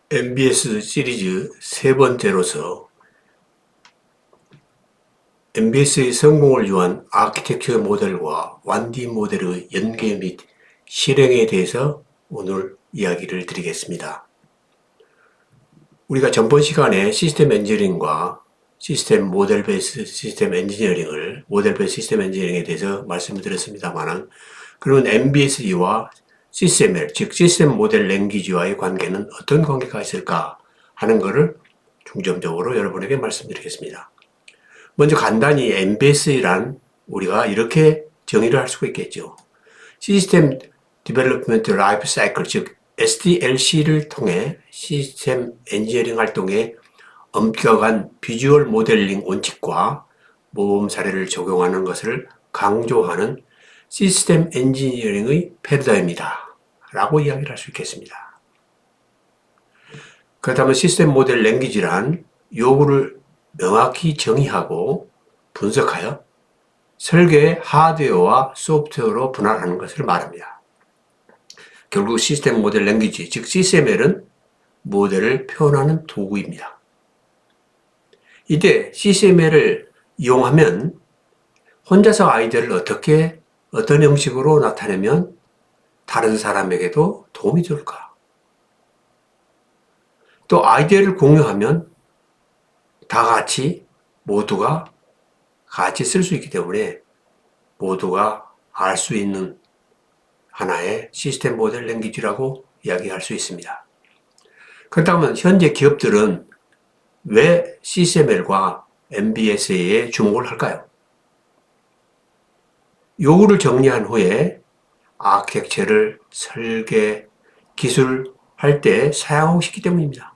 MBS 시리즈 세 번째로서 MBS의 성공을 위한 아키텍처 모델과 1D 모델의 연계 및 실행에 대해서 오늘 이야기를 드리겠습니다. 우리가 전번 시간에 시스템 엔지니어링과 모델 베이스 시스템 엔지니어링에 대해서 말씀을 드렸습니다만, 그러면 MBS와 CCML, 즉 시스템 모델 랭귀지와의 관계는 어떤 관계가 있을까 하는 것을 중점적으로 여러분에게 말씀드리겠습니다. 먼저 간단히 MBS란 우리가 이렇게 정의를 할 수가 있겠죠. 시스템 디벨롭먼트 라이프 사이클, 즉 SDLC를 통해 시스템 엔지니어링 활동에 엄격한 비주얼 모델링 원칙과 모범 사례를 적용하는 것을 강조하는 시스템 엔지니어링의 패러다임이다 라고 이야기를 할 수 있겠습니다. 그렇다면 시스템 모델 랭귀지란 요구를 명확히 정의하고 분석하여 설계의 하드웨어와 소프트웨어로 분할하는 것을 말합니다. 결국 시스템 모델 랭귀지, 즉 CCML은 모델을 표현하는 도구입니다. 이때 CCML을 이용하면 혼자서 아이디어를 어떤 형식으로 나타내면 다른 사람에게도 도움이 될까? 또 아이디어를 공유하면 다 같이 모두가 같이 쓸 수 있기 때문에 모두가 알 수 있는 하나의 시스템 모델 랭귀지라고 이야기할 수 있습니다. 그렇다면 현재 기업들은 왜 CCML과 MBS에 주목을 할까요? 요구를 정리한 후에 아키텍처를 설계, 기술할 때 사용하고 싶기 때문입니다.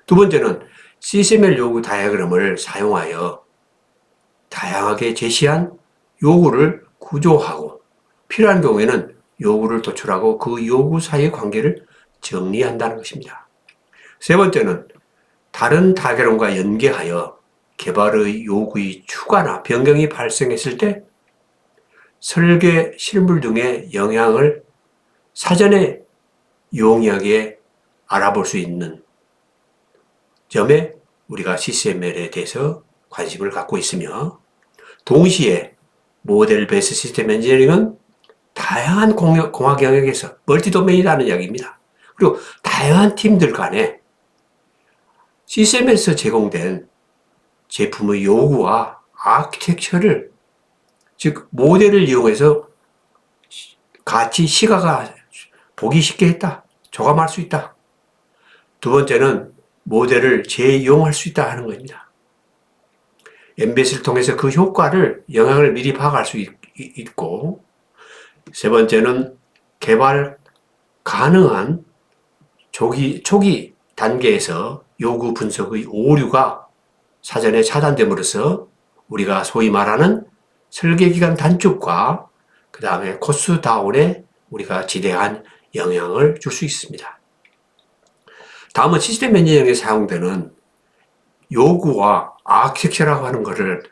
두 번째는 CCML 요구 다이어그램을 사용하여 다양하게 제시한 요구를 구조하고 필요한 경우에는 요구를 도출하고 그 요구 사이의 관계를 정리한다는 것입니다. 세 번째는 다른 다이어그램과 연계하여 개발의 요구의 추가나 변경이 발생했을 때 설계 실물 등의 영향을 사전에 용이하게 알아볼 수 있는 점에 우리가 CCML에 대해서 관심을 갖고 있으며, 동시에 모델 베이스 시스템 엔지니어링은 다양한 공학 영역에서 멀티도메인이라는 이야기입니다. 그리고 다양한 팀들 간에 CCML에서 제공된 제품의 요구와 아키텍처를, 즉 모델을 이용해서 같이 시가가 보기 쉽게 했다, 조감할 수 있다. 두 번째는 모델을 재이용할 수 있다 하는 겁니다. MBS를 통해서 그 효과를, 영향을 미리 파악할 수 있고, 세 번째는 개발 가능한 초기 단계에서 요구 분석의 오류가 사전에 차단됨으로써 우리가 소위 말하는 설계 기간 단축과 그 다음에 코스트 다운에 우리가 지대한 영향을 줄 수 있습니다. 다음은 시스템 엔지니어링에 사용되는 요구와 아키텍처라고 하는 것을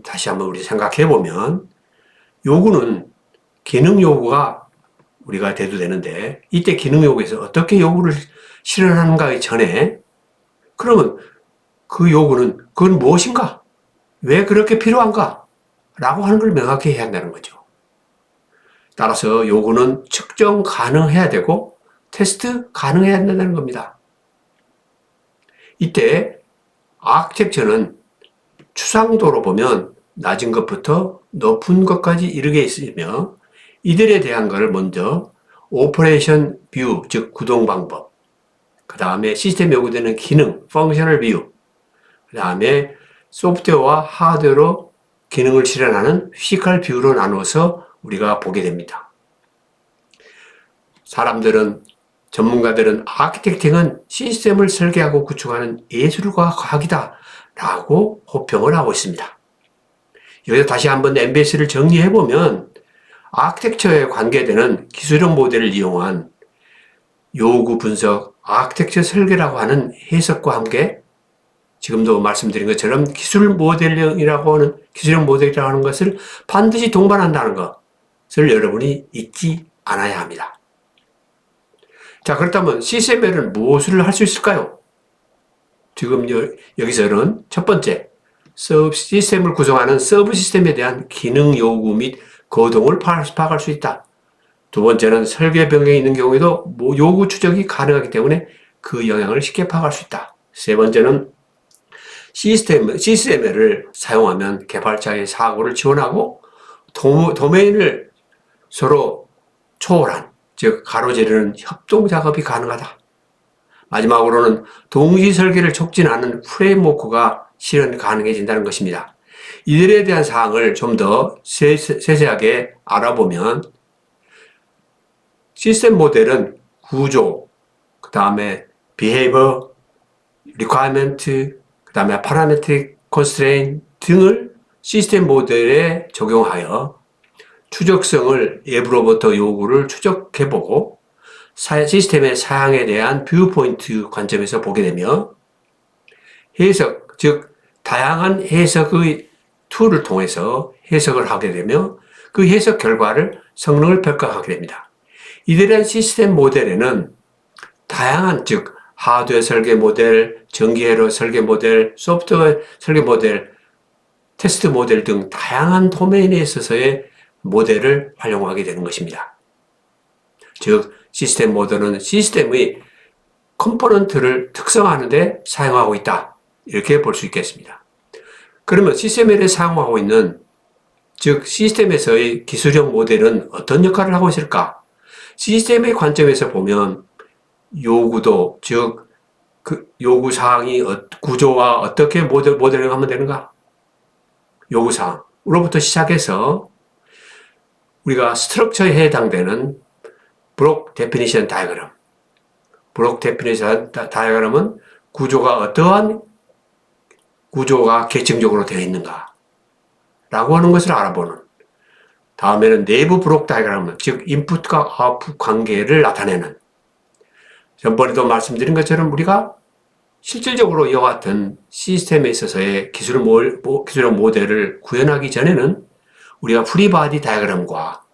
다시 한번 우리 생각해 보면, 요구는 기능 요구가 우리가 대두되는데, 이때 기능 요구에서 어떻게 요구를 실현하는가 전에, 그러면 그 요구는 그건 무엇인가? 왜 그렇게 필요한가? 라고 하는 걸 명확히 해야 한다는 거죠. 따라서 요구는 측정 가능해야 되고 테스트 가능해야 한다는 겁니다. 이때 아키텍처는 추상도로 보면 낮은 것부터 높은 것까지 이르게 있으며, 이들에 대한 것을 먼저 오퍼레이션 뷰, 즉 구동 방법, 그 다음에 시스템에 요구되는 기능, 펑셔널 뷰, 그 다음에 소프트웨어와 하드웨어로 기능을 실현하는 피지컬 뷰로 나누어서 우리가 보게 됩니다. 전문가들은 아키텍팅은 시스템을 설계하고 구축하는 예술과 과학이다 라고 호평을 하고 있습니다. 여기서 다시 한번 MBS를 정리해보면, 아키텍처에 관계되는 기술형 모델을 이용한 요구 분석, 아키텍처 설계라고 하는 해석과 함께 지금도 말씀드린 것처럼 기술형 모델이라고 하는 것을 반드시 동반한다는 것을 여러분이 잊지 않아야 합니다. 자, 그렇다면 CSML은 무엇을 할 수 있을까요? 지금 여기서는 첫 번째, 시스템을 구성하는 서브 시스템에 대한 기능 요구 및 거동을 파악할 수 있다. 두 번째는 설계 변경이 있는 경우에도 요구 추적이 가능하기 때문에 그 영향을 쉽게 파악할 수 있다. 세 번째는 CSML을 사용하면 개발자의 사고를 지원하고 도메인을 서로 초월한, 즉 가로지르는 협동 작업이 가능하다. 마지막으로는 동시 설계를 촉진하는 프레임워크가 실현 가능해진다는 것입니다. 이들에 대한 사항을 좀 더 세세하게 알아보면 시스템 모델은 구조, 그 다음에 behavior, requirement, 그 다음에 parametric constraint 등을 시스템 모델에 적용하여 추적성을 외부로부터 요구를 추적해보고 시스템의 사양에 대한 뷰포인트 관점에서 보게 되며 해석, 즉 다양한 해석의 툴을 통해서 해석을 하게 되며 그 해석 결과를 성능을 평가하게 됩니다. 이들의 시스템 모델에는 다양한, 즉 하드웨어 설계 모델, 전기회로 설계 모델, 소프트웨어 설계 모델, 테스트 모델 등 다양한 도메인에 있어서의 모델을 활용하게 되는 것입니다. 즉 시스템 모델은 시스템의 컴포넌트를 특성화하는 데 사용하고 있다. 이렇게 볼 수 있겠습니다. 그러면 시스템에 사용하고 있는, 즉 시스템에서의 기술형 모델은 어떤 역할을 하고 있을까? 시스템의 관점에서 보면 요구도, 즉 그 요구사항이 구조와 어떻게 모델링하면 되는가? 요구사항으로부터 시작해서 우리가 스트럭처에 해당되는 블록 데피니션 다이어그램, 블록 데피니션 다이어그램은 구조가 어떠한 구조가 계층적으로 되어 있는가 라고 하는 것을 알아보는, 다음에는 내부 블록 다이어그램, 즉 인풋과 아웃풋 관계를 나타내는, 전번에도 말씀드린 것처럼 우리가 실질적으로 이와 같은 시스템에 있어서의 기술형 모델을 구현하기 전에는 우리가 프리바디 다이어그램과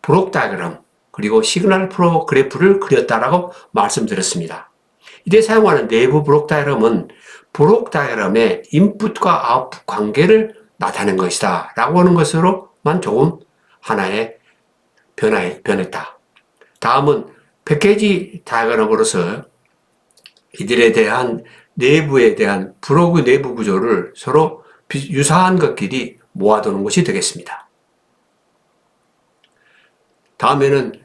블록 다이어그램 그리고 시그널 프로 그래프를 그렸다라고 말씀드렸습니다. 이때 사용하는 내부 블록 다이어그램은 블록 다이어그램의 인풋과 아웃풋 관계를 나타낸 것이다 라고 하는 것으로만 조금 하나의 변했다. 다음은 패키지 다이어그램으로서 이들에 대한 내부에 대한 블록 내부 구조를 서로 유사한 것끼리 모아두는 것이 되겠습니다. 다음에는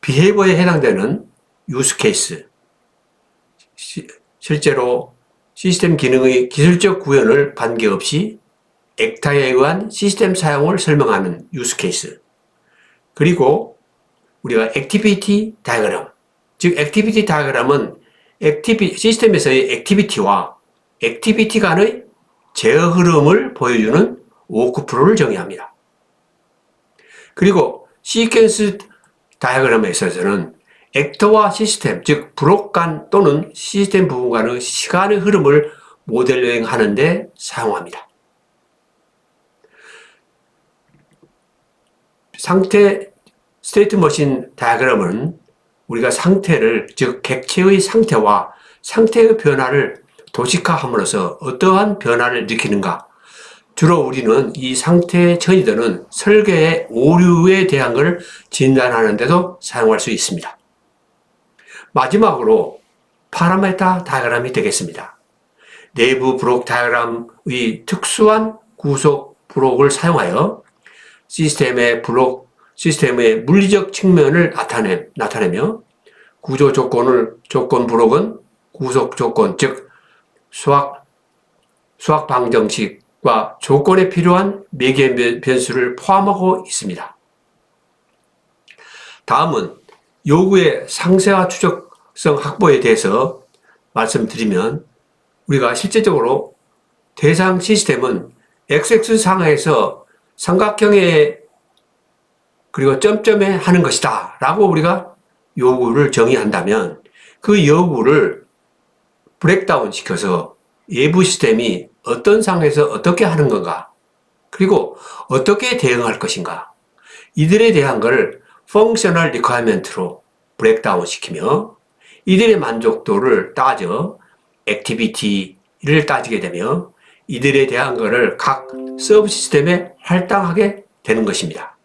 비헤이버에 해당되는 유스 케이스, 실제로 시스템 기능의 기술적 구현을 관계없이 액타에 의한 시스템 사용을 설명하는 유스 케이스, 그리고 우리가 액티비티 다이어그램, 즉 액티비티 다이어그램은 시스템에서의 액티비티와 액티비티 간의 제어 흐름을 보여주는 워크프로를 정의합니다. 그리고 시퀀스 다이어그램에 있어서는 액터와 시스템, 즉 블록 간 또는 시스템 부분 간의 시간의 흐름을 모델링하는 데 사용합니다. 스테이트 머신 다이어그램은 우리가 상태를, 즉 객체의 상태와 상태의 변화를 도식화함으로써 어떠한 변화를 일으키는가, 주로 우리는 이 상태에 처리되는 설계의 오류에 대한 것을 진단하는 데도 사용할 수 있습니다. 마지막으로 파라메타 다이어그램이 되겠습니다. 내부 블록 다이어그램의 특수한 구속 블록을 사용하여 시스템의 물리적 측면을 나타내며 구조 조건 블록은 구속 조건, 즉 수학 방정식과 조건에 필요한 매개 변수를 포함하고 있습니다. 다음은 요구의 상세화 추적성 확보에 대해서 말씀드리면, 우리가 실제적으로 대상 시스템은 XX 상하에서 삼각형의 그리고 점점에 하는 것이다 라고 우리가 요구를 정의한다면, 그 요구를 브레이크다운 시켜서 외부 시스템이 어떤 상황에서 어떻게 하는 건가, 그리고 어떻게 대응할 것인가, 이들에 대한 걸 펑셔널 리퀘어먼트로 브레이크다운 시키며 이들의 만족도를 따져 액티비티를 따지게 되며 이들에 대한 것을 각 서브 시스템에 할당하게 되는 것입니다.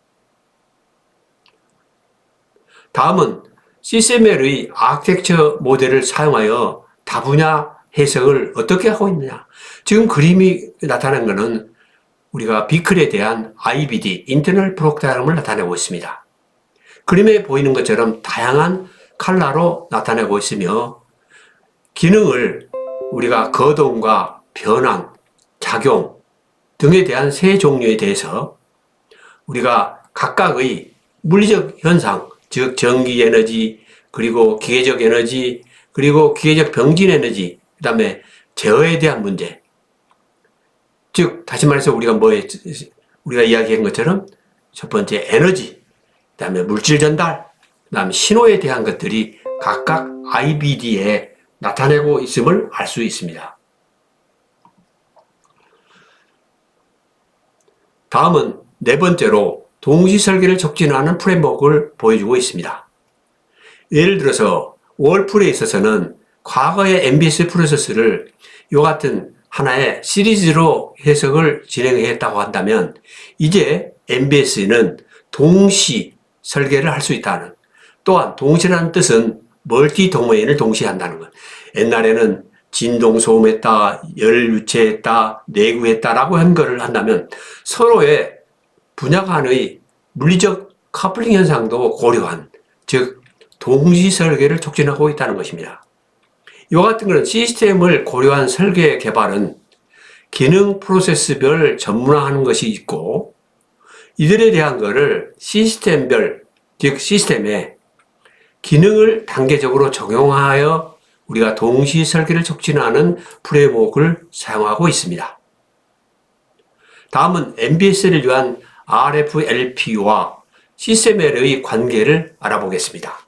다음은 CCML의 아키텍처 모델을 사용하여 다분야 해석을 어떻게 하고 있느냐. 지금 그림이 나타난 것은 우리가 비클에 대한 IBD, 인터널 브록 다이어그램을 나타내고 있습니다. 그림에 보이는 것처럼 다양한 컬러로 나타내고 있으며 기능을 우리가 거동과 변환, 작용 등에 대한 세 종류에 대해서 우리가 각각의 물리적 현상, 즉 전기 에너지, 그리고 기계적 에너지, 그리고 기계적 병진 에너지, 그 다음에 제어에 대한 문제. 즉 다시 말해서 우리가 이야기한 것처럼 첫 번째 에너지, 그 다음에 물질 전달, 그 다음에 신호에 대한 것들이 각각 IBD에 나타내고 있음을 알 수 있습니다. 다음은 네 번째로 동시 설계를 촉진하는 프레임워크를 보여주고 있습니다. 예를 들어서 월풀에 있어서는 과거의 MBS 프로세스를 이와 같은 하나의 시리즈로 해석을 진행했다고 한다면 이제 MBS는 동시 설계를 할 수 있다는, 또한 동시라는 뜻은 멀티 도메인을 동시에 한다는 것. 옛날에는 진동 소음했다, 열 유체했다, 내구했다라고 한 것을 한다면 서로의 분야 간의 물리적 커플링 현상도 고려한, 즉 동시 설계를 촉진하고 있다는 것입니다. 이와 같은 것은 시스템을 고려한 설계 개발은 기능 프로세스별 전문화하는 것이 있고 이들에 대한 것을 시스템별, 즉 시스템에 기능을 단계적으로 적용하여 우리가 동시 설계를 촉진하는 프레임워크를 사용하고 있습니다. 다음은 MBS를 위한 RFLP와 CCML의 관계를 알아보겠습니다.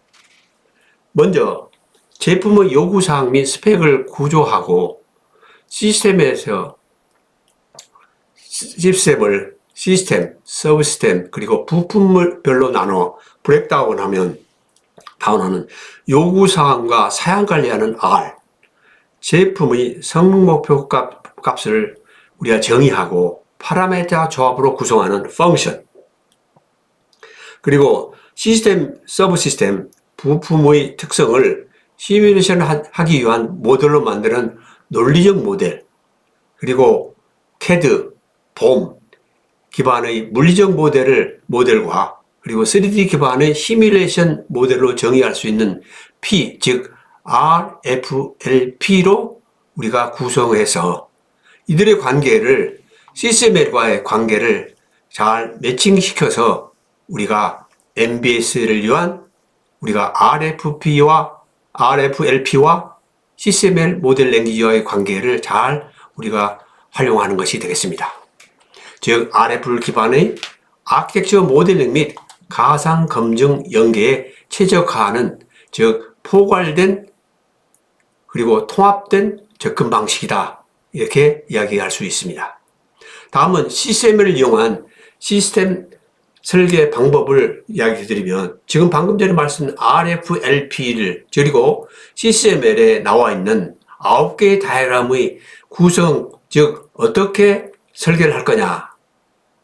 먼저 제품의 요구사항 및 스펙을 구조하고 시스템에서 시스템, 서브시스템, 그리고 부품별로 나눠 브레이크다운하는 요구사항과 사양 관리하는 R, 제품의 성능 목표 값을 우리가 정의하고 파라미터 조합으로 구성하는 펑션, 그리고 시스템, 서브시스템, 부품의 특성을 시뮬레이션 하기 위한 모델로 만드는 논리적 모델, 그리고 CAD, BOM 기반의 물리적 모델과 그리고 3D 기반의 시뮬레이션 모델로 정의할 수 있는 P, 즉 RFLP로 우리가 구성해서 이들의 관계를 CCML과의 관계를 잘 매칭시켜서 우리가 MBS를 위한 우리가 RFLP와 CCML 모델 랭귀지와의 관계를 잘 우리가 활용하는 것이 되겠습니다. 즉 RF 기반의 아키텍처 모델링 및 가상 검증 연계에 최적화하는, 즉 포괄된 그리고 통합된 접근 방식이다, 이렇게 이야기할 수 있습니다. 다음은 CCML을 이용한 시스템 설계 방법을 이야기 드리면 지금 방금 전에 말씀드린 RFLP를 그리고 CCML에 나와 있는 9개의 다이어그램의 구성, 즉 어떻게 설계를 할 거냐,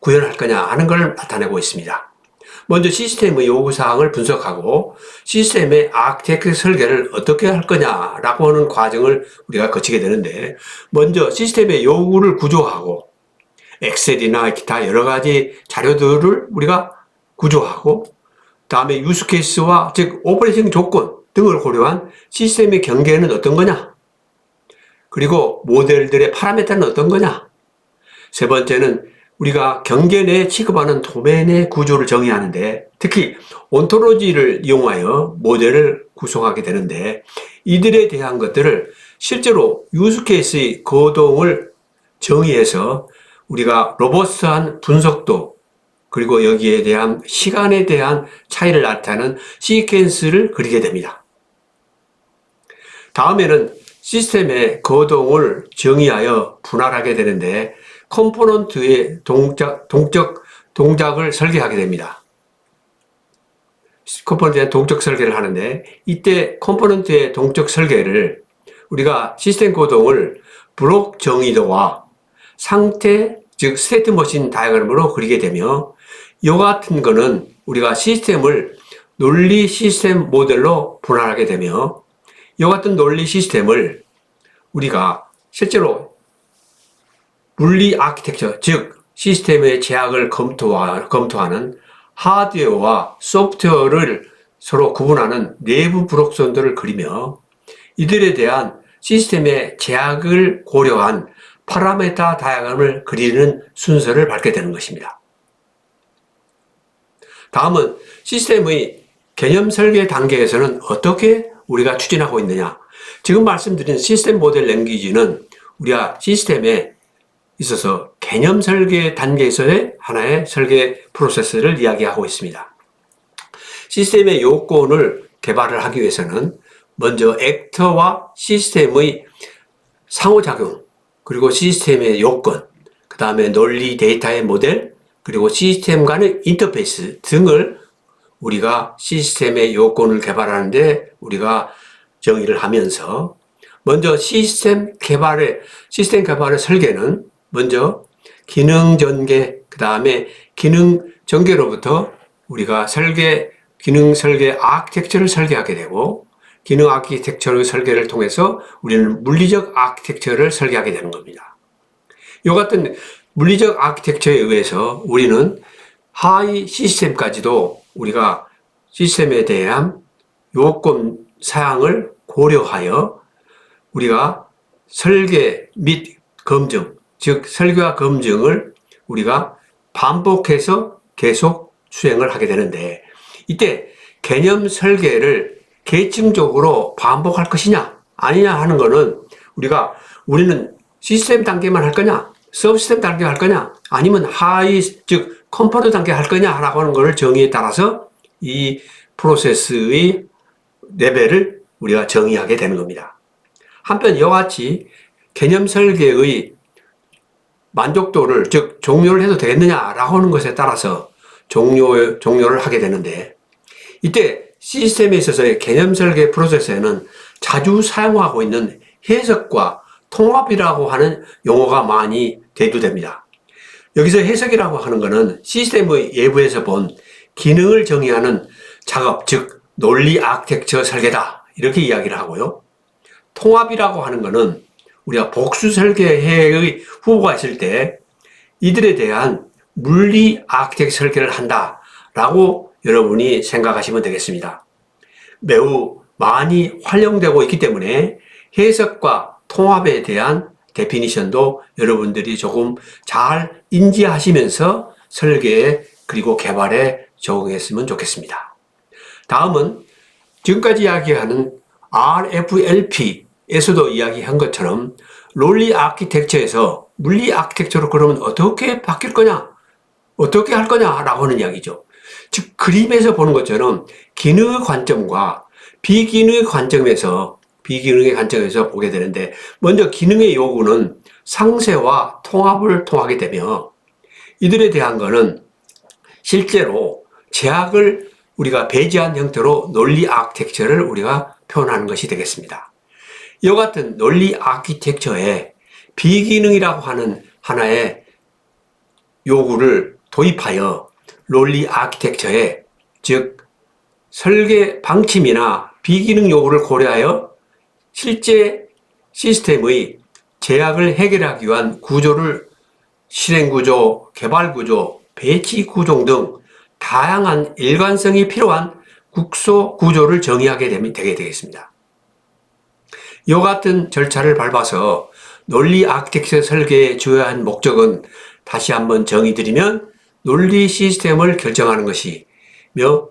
구현할 거냐 하는 걸 나타내고 있습니다. 먼저 시스템의 요구사항을 분석하고 시스템의 아키텍처 설계를 어떻게 할 거냐라고 하는 과정을 우리가 거치게 되는데, 먼저 시스템의 요구를 구조하고 엑셀이나 기타 여러 가지 자료들을 우리가 구조하고, 다음에 유스케이스와 즉 오퍼레이션 조건 등을 고려한 시스템의 경계는 어떤 거냐, 그리고 모델들의 파라미터는 어떤 거냐, 세 번째는 우리가 경계 내에 취급하는 도메인의 구조를 정의하는데 특히 온토로지를 이용하여 모델을 구성하게 되는데 이들에 대한 것들을 실제로 유스케이스의 거동을 정의해서 우리가 로버스트한 분석도, 그리고 여기에 대한 시간에 대한 차이를 나타내는 시퀀스를 그리게 됩니다. 다음에는 시스템의 거동을 정의하여 분할하게 되는데 컴포넌트의 동작을 설계하게 됩니다. 컴포넌트의 동적 설계를 하는데, 이때 컴포넌트의 동적 설계를 우리가 시스템 구동을 블록 정의도와 상태, 즉 스테이트 머신 다이어그램으로 그리게 되며, 이와 같은 거는 우리가 시스템을 논리 시스템 모델로 분할하게 되며, 이와 같은 논리 시스템을 우리가 실제로 물리 아키텍처, 즉 시스템의 제약을 검토하는 하드웨어와 소프트웨어를 서로 구분하는 내부 브록선들을 그리며, 이들에 대한 시스템의 제약을 고려한 파라메타 다이어그램을 그리는 순서를 밟게 되는 것입니다. 다음은 시스템의 개념 설계 단계에서는 어떻게 우리가 추진하고 있느냐. 지금 말씀드린 시스템 모델 랭귀지는 우리가 시스템에 있어서 개념 설계 단계에서의 하나의 설계 프로세스를 이야기하고 있습니다. 시스템의 요건을 개발을 하기 위해서는 먼저 액터와 시스템의 상호작용, 그리고 시스템의 요건, 그 다음에 논리 데이터의 모델, 그리고 시스템 간의 인터페이스 등을 우리가 시스템의 요건을 개발하는데 우리가 정의를 하면서, 먼저 시스템 개발의 설계는 먼저 기능 전개, 그 다음에 기능 전개로부터 우리가 기능 설계 아키텍처를 설계하게 되고, 기능 아키텍처의 설계를 통해서 우리는 물리적 아키텍처를 설계하게 되는 겁니다. 이 같은 물리적 아키텍처에 의해서 우리는 하위 시스템까지도 우리가 시스템에 대한 요건 사항을 고려하여 우리가 설계 및 검증, 즉 설계와 검증을 우리가 반복해서 계속 수행을 하게 되는데, 이때 개념 설계를 계층적으로 반복할 것이냐 아니냐 하는 거는 우리는 시스템 단계만 할 거냐, 서브시스템 단계 할 거냐, 아니면 하위 즉 컴포넌트 단계 할 거냐라고 하는 것을 정의에 따라서 이 프로세스의 레벨을 우리가 정의하게 되는 겁니다. 한편 이와 같이 개념 설계의 만족도를, 즉 종료를 해도 되겠느냐라고 하는 것에 따라서 종료를 하게 되는데, 이때 시스템에 있어서의 개념 설계 프로세스에는 자주 사용하고 있는 해석과 통합이라고 하는 용어가 많이 대두됩니다. 여기서 해석이라고 하는 것은 시스템의 예부에서 본 기능을 정의하는 작업, 즉 논리 아키텍처 설계다, 이렇게 이야기를 하고요. 통합이라고 하는 것은 우리가 복수 설계의 후보가 있을 때 이들에 대한 물리 아키텍처 설계를 한다라고 여러분이 생각하시면 되겠습니다. 매우 많이 활용되고 있기 때문에 해석과 통합에 대한 데피니션도 여러분들이 조금 잘 인지하시면서 설계에 그리고 개발에 적용했으면 좋겠습니다. 다음은 지금까지 이야기하는 RFLP에서도 이야기한 것처럼 논리 아키텍처에서 물리 아키텍처로 그러면 어떻게 바뀔 거냐, 어떻게 할 거냐라고 하는 이야기죠. 즉 그림에서 보는 것처럼 기능의 관점과 비기능의 관점에서 보게 되는데, 먼저 기능의 요구는 상세와 통합을 통하게 되며, 이들에 대한 것은 실제로 제약을 우리가 배제한 형태로 논리 아키텍처를 우리가 표현하는 것이 되겠습니다. 이와 같은 논리 아키텍처에 비기능이라고 하는 하나의 요구를 도입하여 논리 아키텍처에, 즉 설계 방침이나 비기능 요구를 고려하여 실제 시스템의 제약을 해결하기 위한 구조를 실행 구조, 개발 구조, 배치 구조 등 다양한 일관성이 필요한 국소 구조를 정의하게 되게 되겠습니다. 이와 같은 절차를 밟아서 논리 아키텍처 설계의 주요한 목적은 다시 한번 정의드리면 논리 시스템을 결정하는 것이며,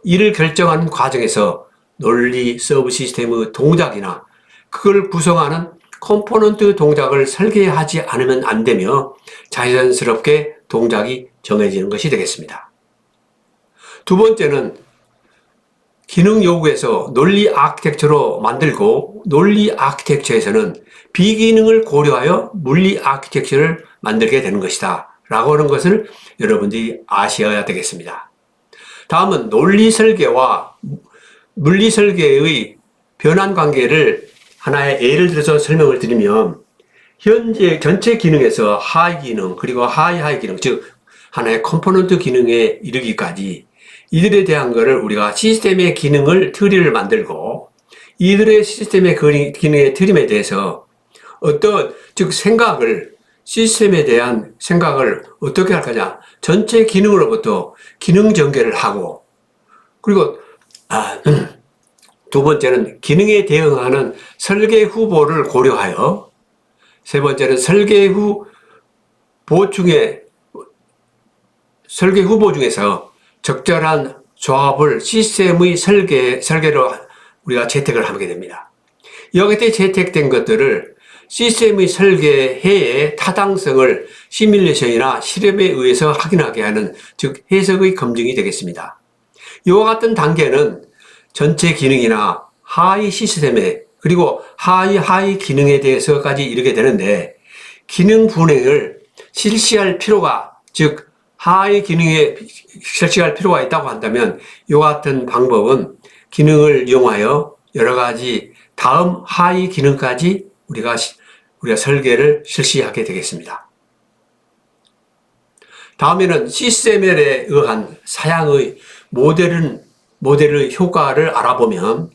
이를 결정하는 과정에서 논리 서브 시스템의 동작이나 그걸 구성하는 컴포넌트 동작을 설계하지 않으면 안 되며 자연스럽게 동작이 정해지는 것이 되겠습니다. 두 번째는 기능 요구에서 논리 아키텍처로 만들고, 논리 아키텍처에서는 비기능을 고려하여 물리 아키텍처를 만들게 되는 것이다 라고 하는 것을 여러분들이 아셔야 되겠습니다. 다음은 논리 설계와 물리 설계의 변환 관계를 하나의 예를 들어서 설명을 드리면, 현재 전체 기능에서 하위 기능 그리고 하위 기능, 즉 하나의 컴포넌트 기능에 이르기까지 이들에 대한 것을 우리가 시스템의 기능을 트리를 만들고, 이들의 시스템의 기능의 트림에 대해서 즉 시스템에 대한 생각을 어떻게 할 거냐, 전체 기능으로부터 기능 전개를 하고, 그리고 두 번째는 기능에 대응하는 설계 후보를 고려하여, 세 번째는 설계 후보 중에서 적절한 조합을 시스템의 설계로 우리가 채택을 하게 됩니다. 여기에 채택된 것들을 시스템의 설계해의 타당성을 시뮬레이션이나 실험에 의해서 확인하게 하는, 즉 해석의 검증이 되겠습니다. 이와 같은 단계는 전체 기능이나 하위 시스템에, 그리고 하위 기능에 대해서까지 이르게 되는데, 기능 분해를 실시할 필요가, 즉 하위 기능에 실시할 필요가 있다고 한다면, 이와 같은 방법은 기능을 이용하여 여러 가지 다음 하위 기능까지 우리가 설계를 실시하게 되겠습니다. 다음에는 CSML에 의한 사양의 모델의 효과를 알아보면,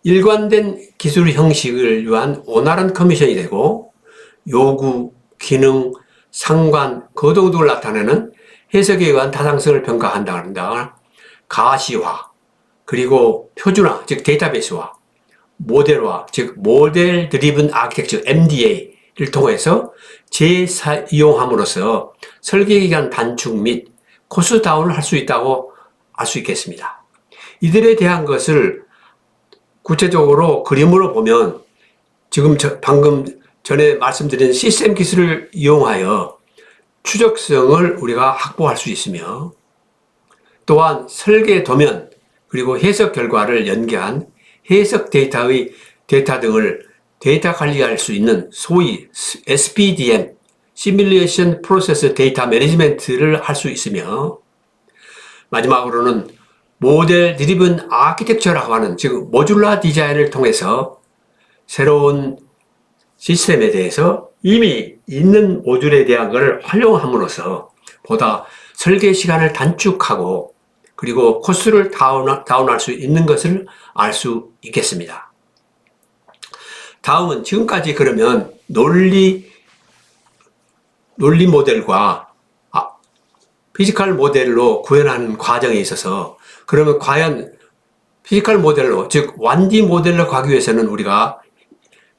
일관된 기술 형식을 위한 원활한 커미션이 되고, 요구, 기능, 상관, 거동 등을 나타내는 해석에 의한 타당성을 평가한다. 가시화, 그리고 표준화, 즉 데이터베이스화, 모델화, 즉 모델 드리븐 아키텍처 MDA를 통해서 재이용함으로써 설계기간 단축 및 코스트 다운을 할 수 있다고 알 수 있겠습니다. 이들에 대한 것을 구체적으로 그림으로 보면, 지금 방금 전에 말씀드린 시스템 기술을 이용하여 추적성을 우리가 확보할 수 있으며, 또한 설계 도면 그리고 해석 결과를 연계한 해석 데이터 등을 데이터 관리할 수 있는 소위 SPDM, Simulation Process Data Management를 할 수 있으며, 마지막으로는 모델 드리븐 아키텍처라고 하는, 즉 모듈라 디자인을 통해서 새로운 시스템에 대해서 이미 있는 모듈에 대한 것을 활용함으로써 보다 설계 시간을 단축하고, 그리고 코스트를 다운할 수 있는 것을 알 수 있겠습니다. 다음은 지금까지 그러면 논리 모델과 피지컬 모델로 구현하는 과정에 있어서, 그러면 과연 피지컬 모델로, 즉 1D 모델로 가기 위해서는 우리가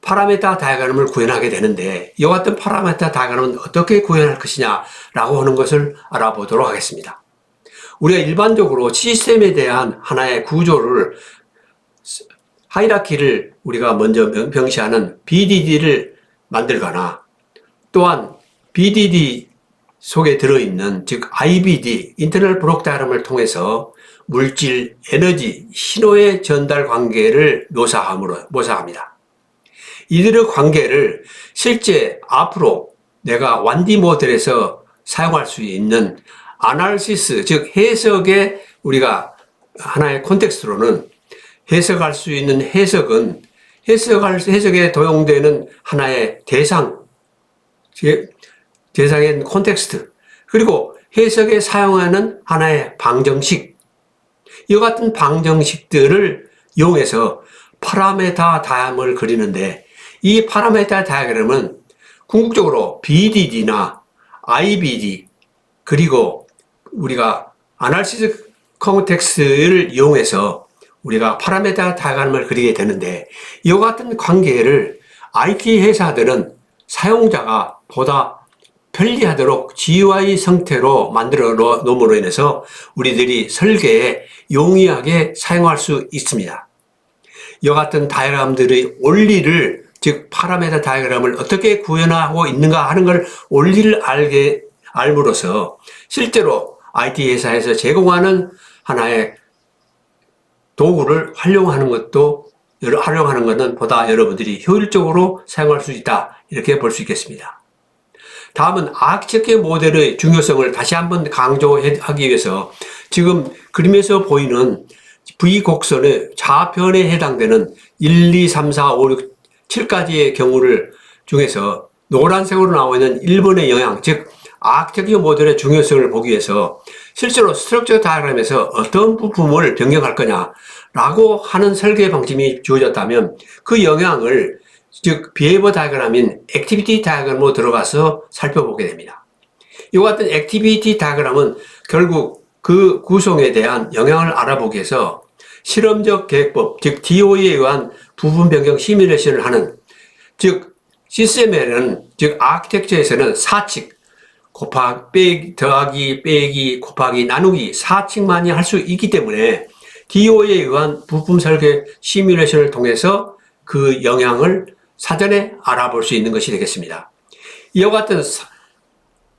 파라메타 다이어그램을 구현하게 되는데, 이와 같은 파라메타 다이어그램은 어떻게 구현할 것이냐라고 하는 것을 알아보도록 하겠습니다. 우리가 일반적으로 시스템에 대한 하나의 구조를, 하이라키를 우리가 먼저 명시하는 BDD를 만들거나, 또한 BDD 속에 들어있는, 즉 IBD, 인터널 블록 다이어그램을 통해서 물질, 에너지, 신호의 전달 관계를 묘사합니다. 이들의 관계를 실제 앞으로 내가 1D 모델에서 사용할 수 있는 아날리시스, 즉 해석의 우리가 하나의 콘텍스트로는, 해석할 수 있는 해석은 해석에 도용되는 하나의 대상의 콘텍스트, 그리고 해석에 사용하는 하나의 방정식, 이와 같은 방정식들을 이용해서 파라메타 다이어그램을 그리는데, 이 파라메타 다이어그램은 궁극적으로 BDD나 IBD, 그리고 우리가 아날리시스 콘텍스트를 이용해서 우리가 파라메타 다이어그램을 그리게 되는데, 이와 같은 관계를 IT 회사들은 사용자가 보다 편리하도록 GUI 형태로 만들어 놓음으로 인해서 우리들이 설계에 용이하게 사용할 수 있습니다. 이와 같은 다이어그램들의 원리를, 즉 파라메타 다이어그램을 어떻게 구현하고 있는가 하는 걸 원리를 알므로써 실제로 IT 회사에서 제공하는 하나의 도구를 활용하는 것은 보다 여러분들이 효율적으로 사용할 수 있다, 이렇게 볼 수 있겠습니다. 다음은 아키텍처 모델의 중요성을 다시 한번 강조하기 위해서 지금 그림에서 보이는 V 곡선의 좌편에 해당되는 1, 2, 3, 4, 5, 6, 7가지의 경우를 중에서 노란색으로 나와 있는 1번의 영향, 즉 아키텍처 모델의 중요성을 보기 위해서 실제로 스트럭처 다이어그램에서 어떤 부품을 변경할 거냐라고 하는 설계 방침이 주어졌다면 그 영향을 즉 비헤이버 다이어그램인 액티비티 다이어그램으로 들어가서 살펴보게 됩니다. 이와 같은 액티비티 다이어그램은 결국 그 구성에 대한 영향을 알아보기 위해서 실험적 계획법, 즉 DOE에 의한 부분 변경 시뮬레이션을 하는, 즉 시스템에는, 즉 아키텍처에서는 사칙, 곱하기, 더하기, 빼기, 곱하기, 나누기, 사칙만이 할 수 있기 때문에 DOE에 의한 부품 설계 시뮬레이션을 통해서 그 영향을 사전에 알아볼 수 있는 것이 되겠습니다. 이와 같은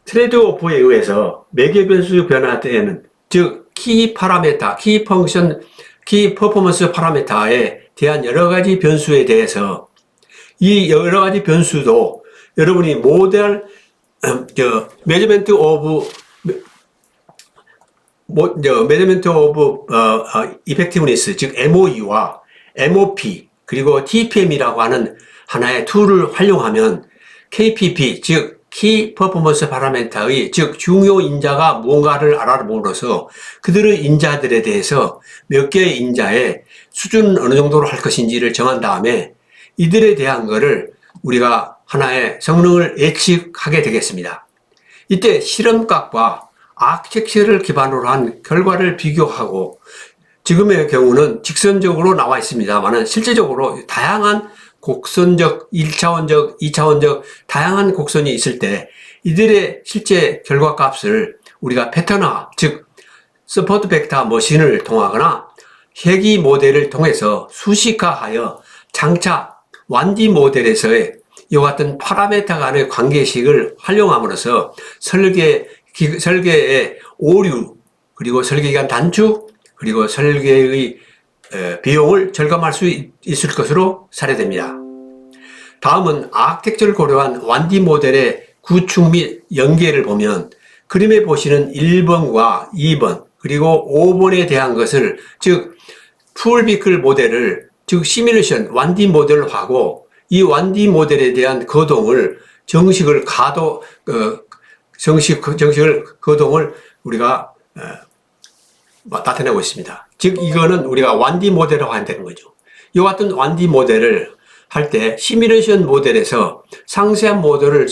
트레이드오프에 의해서 매개 변수 변화 때에는, 즉 키 파라메타, 키 펑션, 키 퍼포먼스 파라메타에 대한 여러 가지 변수에 대해서 이 여러 가지 변수도 여러분이 모델 메저먼트 오브 이펙티브니스, 즉 MOE와 MOP 그리고 TPM이라고 하는 하나의 툴을 활용하면 KPP, 즉 키 퍼포먼스 파라메터의 즉 중요 인자가 뭔가를 알아봄으로써 그들의 인자들에 대해서 몇 개의 인자의 수준은 어느 정도로 할 것인지를 정한 다음에 이들에 대한 것을 우리가 하나의 성능을 예측하게 되겠습니다. 이때 실험값과 아키텍처를 기반으로 한 결과를 비교하고, 지금의 경우는 직선적으로 나와 있습니다만 실제적으로 다양한 곡선적, 1차원적, 2차원적 다양한 곡선이 있을 때 이들의 실제 결과값을 우리가 패턴화, 즉 서포트 벡터 머신을 통하거나 회귀 모델을 통해서 수식화하여 장차 1D 모델에서의 이와 같은 파라메터 간의 관계식을 활용함으로써 설계의 오류, 그리고 설계기간 단축, 그리고 설계의 비용을 절감할 수 있을 것으로 사례됩니다. 다음은 아키텍처를 고려한 1D 모델의 구축 및 연계를 보면 그림에 보시는 1번과 2번 그리고 5번에 대한 것을, 즉 풀비클 모델을, 즉 시뮬레이션 1D 모델로 하고 이 1D 모델에 대한 거동을 정식을 거동을 우리가 나타내고 있습니다. 즉 이거는 우리가 1D 모델이라고 한다는 거죠. 이와 같은 1D 모델을 할 때 시뮬레이션 모델에서 상세한 모델을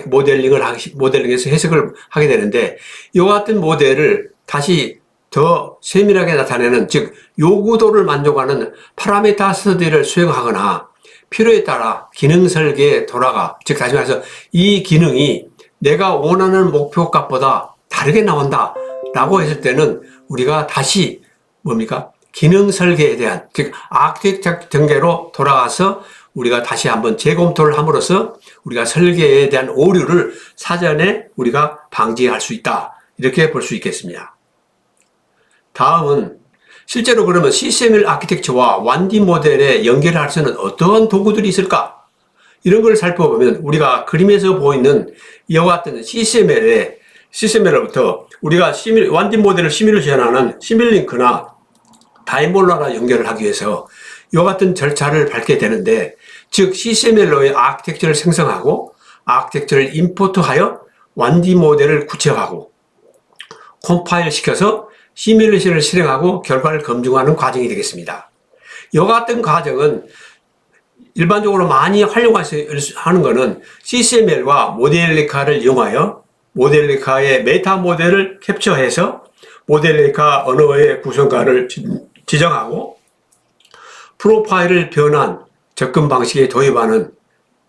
모델링해서 해석을 하게 되는데, 이와 같은 모델을 다시 더 세밀하게 나타내는, 즉 요구도를 만족하는 파라메타 스터디를 수행하거나 필요에 따라 기능 설계에 돌아가, 즉 다시 말해서 이 기능이 내가 원하는 목표값보다 다르게 나온다 라고 했을 때는 우리가 다시 기능 설계에 대한, 즉 아키텍처 단계로 돌아가서 우리가 다시 한번 재검토를 함으로써 우리가 설계에 대한 오류를 사전에 우리가 방지할 수 있다, 이렇게 볼 수 있겠습니다. 다음은 실제로 그러면 CCML 아키텍처와 1D 모델의 연계를 할 수 있는 어떠한 도구들이 있을까? 이런 걸 살펴보면 우리가 그림에서 보이는 이와 같은 CCML로부터 우리가 1D 모델을 시뮬레이션하는 시뮬링크나 다이몰라라 연결을 하기 위해서 이와 같은 절차를 밟게 되는데, 즉 CCML로의 아키텍처를 생성하고 아키텍처를 임포트하여 1D 모델을 구체화하고 컴파일 시켜서 시뮬레이션을 실행하고 결과를 검증하는 과정이 되겠습니다. 이와 같은 과정은 일반적으로 많이 활용하는 것은 CCML과 모델리카를 이용하여 모델리카의 메타 모델을 캡처해서 모델리카 언어의 구성가를 지정하고 프로파일을 변환 접근 방식에 도입하는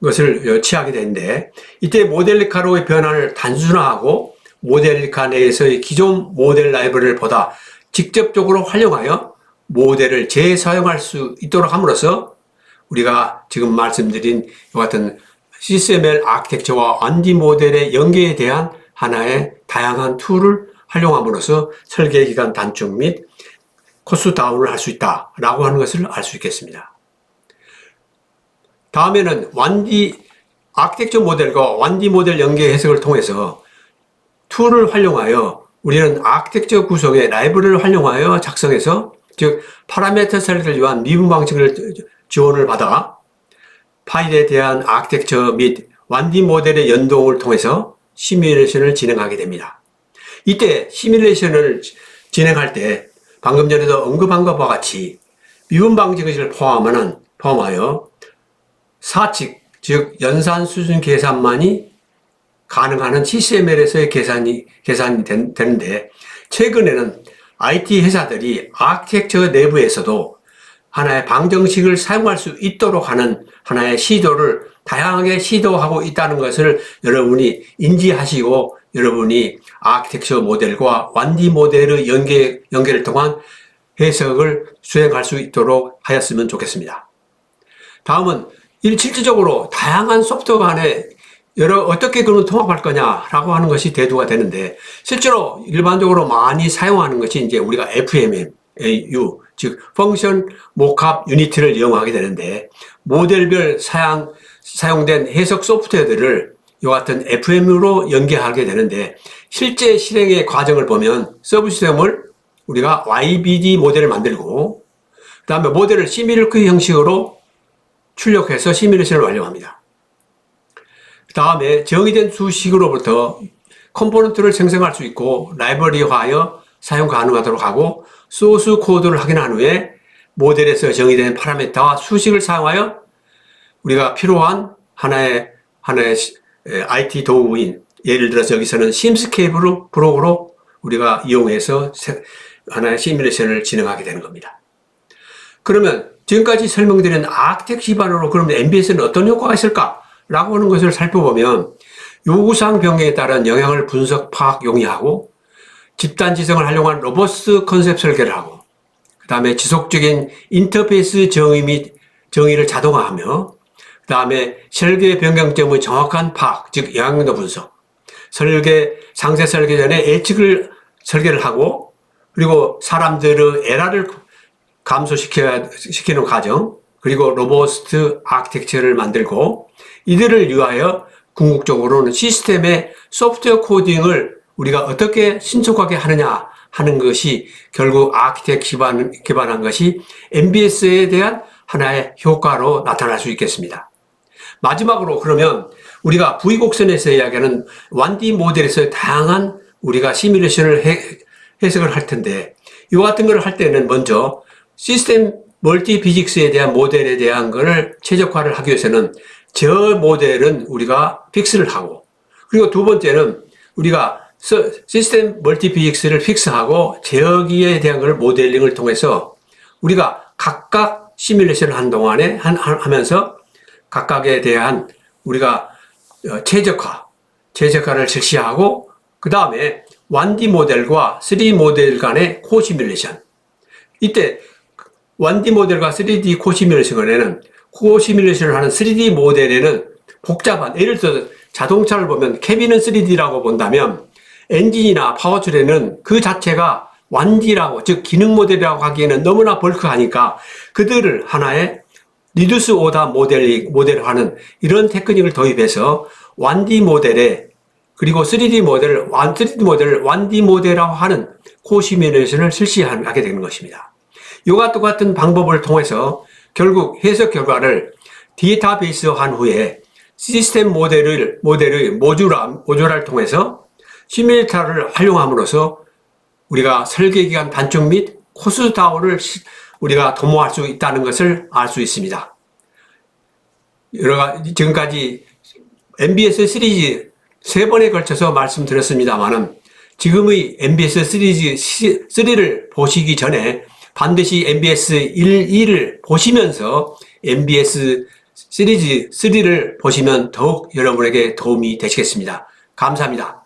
것을 취하게 되는데, 이때 모델리카로의 변환을 단순화하고 모델리카 내에서의 기존 모델 라이브러리를 보다 직접적으로 활용하여 모델을 재사용할 수 있도록 함으로써 우리가 지금 말씀드린 이와 같은 CCML 아키텍처와 1D 모델의 연계에 대한 하나의 다양한 툴을 활용함으로써 설계 기간 단축 및 코스트 다운을 할 수 있다라고 하는 것을 알 수 있겠습니다. 다음에는 1D 아키텍처 모델과 1D 모델 연계 해석을 통해서 툴을 활용하여 우리는 아키텍처 구성의 라이브러리를 활용하여 작성해서 즉 파라미터 설계를 위한 미분 방식을 지원을 받아 파일에 대한 아키텍처 및 1D 모델의 연동을 통해서 시뮬레이션을 진행하게 됩니다. 이때 시뮬레이션을 진행할 때 방금 전에도 언급한 것과 같이 미분 방식을 포함하여 사칙, 즉 연산 수준 계산만이 가능한 CCML에서의 계산이 되는데, 최근에는 IT 회사들이 아키텍처 내부에서도 하나의 방정식을 사용할 수 있도록 하는 하나의 시도를 다양하게 시도하고 있다는 것을 여러분이 인지하시고 여러분이 아키텍처 모델과 1D 모델의 연계를 통한 해석을 수행할 수 있도록 하였으면 좋겠습니다. 다음은 실질적으로 다양한 소프트웨어 간에 어떻게 그걸 통합할 거냐라고 하는 것이 대두가 되는데, 실제로 일반적으로 많이 사용하는 것이 이제 우리가 FMU, 즉 펑션 모캅 유니티를 이용하게 되는데, 모델별 사용된 해석 소프트웨어들을 이와 같은 FMU로 연계하게 되는데, 실제 실행의 과정을 보면 서브시스템을 우리가 YBD 모델을 만들고 그 다음에 모델을 시뮬크 형식으로 출력해서 시뮬레이션을 완료합니다. 그 다음에 정의된 수식으로부터 컴포넌트를 생성할 수 있고 라이브러리화하여 사용 가능하도록 하고, 소스 코드를 확인한 후에 모델에서 정의된 파라미터와 수식을 사용하여 우리가 필요한 하나의 IT 도구인, 예를 들어서 여기서는 심스케이프 브록으로 우리가 이용해서 하나의 시뮬레이션을 진행하게 되는 겁니다. 그러면 지금까지 설명드린 아키텍처 기반으로 그러면 MBS는 어떤 효과가 있을까라고 하는 것을 살펴보면, 요구사항 변경에 따른 영향을 분석, 파악, 용이하고 집단 지성을 활용한 로버스트 컨셉 설계를 하고, 그 다음에 지속적인 인터페이스 정의를 자동화하며, 그 다음에 설계 변경점의 정확한 파악, 즉 영향도 분석, 상세 설계 전에 예측을 설계를 하고, 그리고 사람들의 에러를 감소시키는 과정, 그리고 로버스트 아키텍처를 만들고, 이들을 위하여 궁극적으로는 시스템의 소프트웨어 코딩을 우리가 어떻게 신속하게 하느냐 하는 것이 결국 아키텍처 기반한 것이 MBS에 대한 하나의 효과로 나타날 수 있겠습니다. 마지막으로 그러면 우리가 V곡선에서 이야기하는 1D 모델에서 다양한 우리가 시뮬레이션을 해석을 할 텐데, 이와 같은 걸 할 때는 먼저 시스템 멀티 피직스에 대한 모델에 대한 것을 최적화를 하기 위해서는 저 모델은 우리가 픽스를 하고, 그리고 두 번째는 우리가 시스템 멀티 피직스를 픽스하고 저기에 대한 걸 모델링을 통해서 우리가 각각 시뮬레이션을 한 동안에 하면서 각각에 대한 우리가 최적화를 실시하고, 그 다음에 1D 모델과 3D 모델 간의 코시뮬레이션. 이때 1D 모델과 3D 코시뮬레이션에는 코시뮬레이션을 하는 3D 모델에는 복잡한, 예를 들어서 자동차를 보면 캐빈은 3D라고 본다면 엔진이나 파워트레인은 그 자체가 1D라고, 즉 기능 모델이라고 하기에는 너무나 벌크하니까 그들을 하나의 리듀스 오더 모델화하는 이런 테크닉을 도입해서 1D 모델에, 그리고 3D 모델을 1D 모델화하는 코시뮬레이션을 실시하게 되는 것입니다. 이와 똑같은 방법을 통해서 결국 해석 결과를 데이터베이스화한 후에 시스템 모델의 모듈화를 통해서 시뮬레이터를 활용함으로써 우리가 설계기간 단축 및 코스트 다운을 우리가 도모할 수 있다는 것을 알 수 있습니다. 지금까지 MBS 시리즈 3번에 걸쳐서 말씀드렸습니다만은, 지금의 MBS 시리즈 3를 보시기 전에 반드시 MBS 1, 2를 보시면서 MBS 시리즈 3를 보시면 더욱 여러분에게 도움이 되시겠습니다. 감사합니다.